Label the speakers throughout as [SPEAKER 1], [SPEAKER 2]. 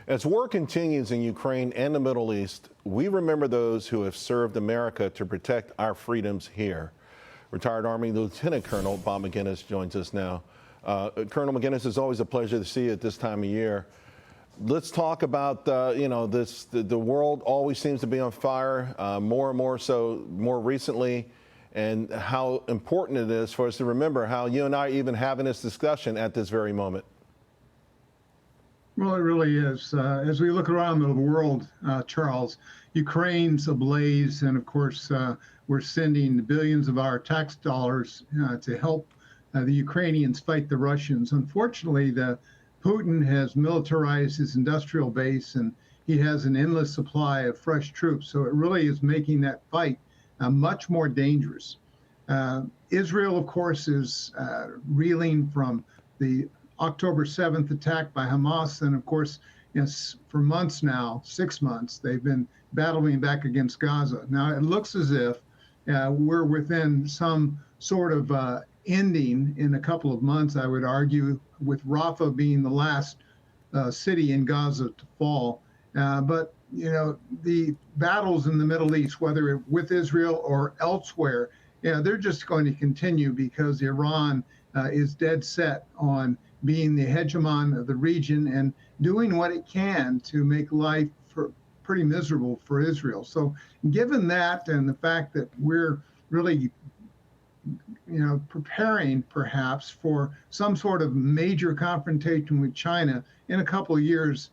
[SPEAKER 1] As war continues in Ukraine and the Middle East, we remember those who have served America to protect our freedoms here. Retired Army Lieutenant Colonel Bob Maginnis joins us now. Colonel Maginnis, it's always a pleasure to see you at this time of year. Let's talk about, the world always seems to be on fire, more and more so more recently, and how important it is for us to remember how you and I are even having this discussion at this very moment.
[SPEAKER 2] Well, it really is. As we look around the world, Charles, Ukraine's ablaze, and of course, we're sending billions of our tax dollars to help the Ukrainians fight the Russians. Unfortunately, Putin has militarized his industrial base, and he has an endless supply of fresh troops. So it really is making that fight much more dangerous. Israel, of course, is reeling from the October 7th attack by Hamas. And of course, yes, for months now, 6 months, they've been battling back against Gaza. Now, it looks as if we're within some sort of ending in a couple of months, I would argue, with Rafah being the last city in Gaza to fall. But, you know, the battles in the Middle East, whether with Israel or elsewhere, they're just going to continue because Iran is dead set on being the hegemon of the region and doing what it can to make life pretty miserable for Israel. So given that and the fact that we're really preparing perhaps for some sort of major confrontation with China in a couple of years,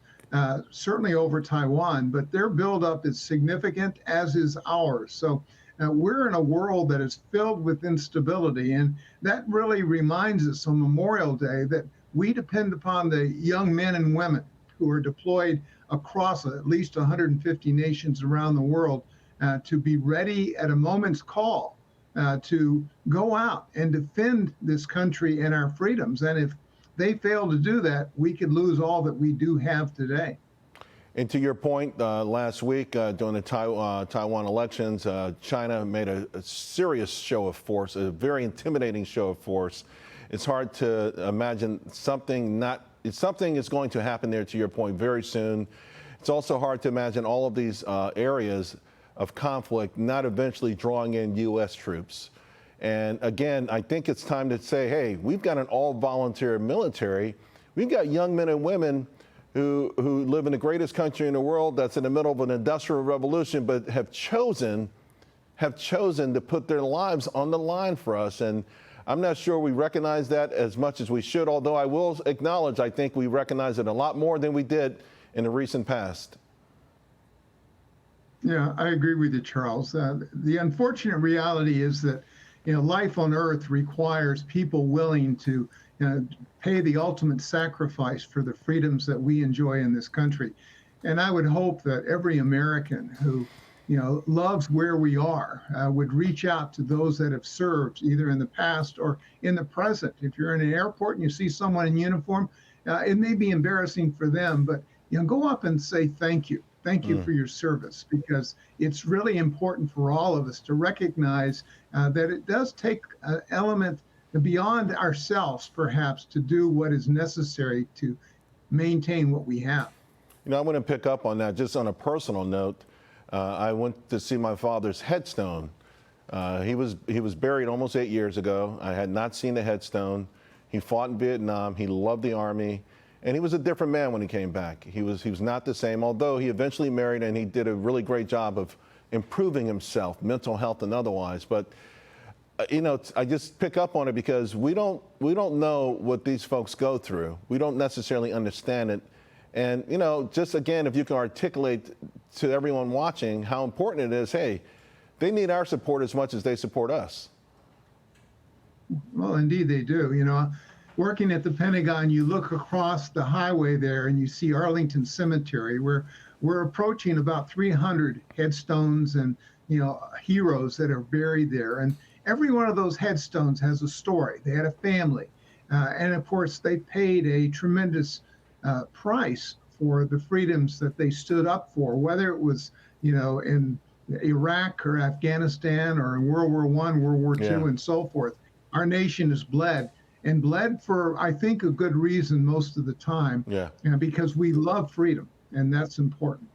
[SPEAKER 2] certainly over Taiwan, but their buildup is significant, as is ours. So we're in a world that is filled with instability, and that really reminds us on Memorial Day that we depend upon the young men and women who are deployed across at least 150 nations around the world to be ready at a moment's call to go out and defend this country and our freedoms. And if they fail to do that, we could lose all that we do have today.
[SPEAKER 1] And to your point, last week during the Taiwan elections, China made a serious show of force, a very intimidating show of force. It's hard to imagine something is going to happen there, to your point, very soon. It's also hard to imagine all of these areas of conflict not eventually drawing in U.S. troops. And again, I think it's time to say, hey, we've got an all-volunteer military. We've got young men and women who live in the greatest country in the world that's in the middle of an industrial revolution, but have chosen to put their lives on the line for us. And I'm not sure we recognize that as much as we should, although I will acknowledge I think we recognize it a lot more than we did in the recent past.
[SPEAKER 2] Yeah, I agree with you, Charles. The unfortunate reality is that life on Earth requires people willing to pay the ultimate sacrifice for the freedoms that we enjoy in this country. And I would hope that every American who loves where we are would reach out to those that have served either in the past or in the present. If you're in an airport and you see someone in uniform, it may be embarrassing for them, but go up and say thank you. Thank you for your service, because it's really important for all of us to recognize that it does take an element beyond ourselves, perhaps, to do what is necessary to maintain what we have.
[SPEAKER 1] I want to pick up on that just on a personal note. I went to see my father's headstone. He was buried almost 8 years ago. I had not seen the headstone. He fought in Vietnam. He loved the Army. And he was a different man when he came back. He was not the same, although he eventually married and he did a really great job of improving himself, mental health and otherwise. But, I just pick up on it because we don't know what these folks go through. We don't necessarily understand it. And, just again, if you can articulate to everyone watching how important it is, hey, they need our support as much as they support us.
[SPEAKER 2] Well, indeed they do. Working at the Pentagon, you look across the highway there and you see Arlington Cemetery, where we're approaching about 300 headstones and, heroes that are buried there. And every one of those headstones has a story. They had a family. And of course, they paid a tremendous price for the freedoms that they stood up for, whether it was, in Iraq or Afghanistan or in World War I, World War II, and so forth. Our nation has bled for, I think, a good reason most of the time, because we love freedom. and that's important.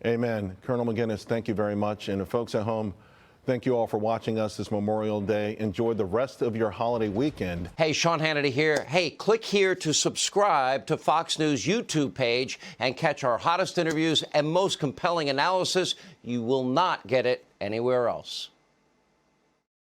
[SPEAKER 1] Amen. Colonel Maginnis, thank you very much. And folks at home, thank you all for watching us this Memorial Day. Enjoy the rest of your holiday weekend.
[SPEAKER 3] Hey, Sean Hannity here. Hey, click here to subscribe to Fox News YouTube page and catch our hottest interviews and most compelling analysis. You will not get it anywhere else.